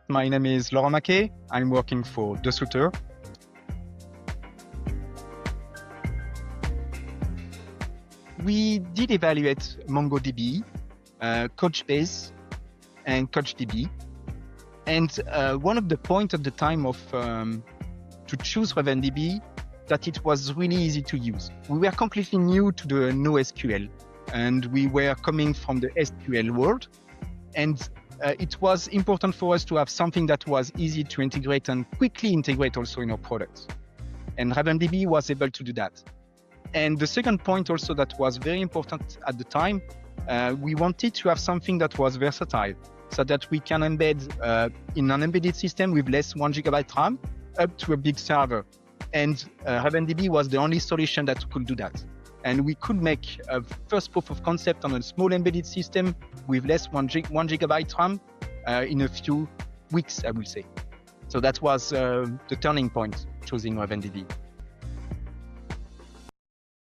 My name is Laurent Maquet. I'm working for Desoutter. We did evaluate MongoDB, Couchbase, and CouchDB. And one of the points at the time of to choose RavenDB, that it was really easy to use. We were completely new to the NoSQL, and we were coming from the SQL world. And it was important for us to have something that was easy to integrate and quickly integrate also in our products. And RavenDB was able to do that. And the second point also that was very important at the time, we wanted to have something that was versatile, so that we can embed in an embedded system with less 1 GB RAM up to a big server. And RavenDB was the only solution that could do that. And we could make a first proof of concept on a small embedded system with less 1 GB RAM in a few weeks, I will say. So that was the turning point choosing RavenDB.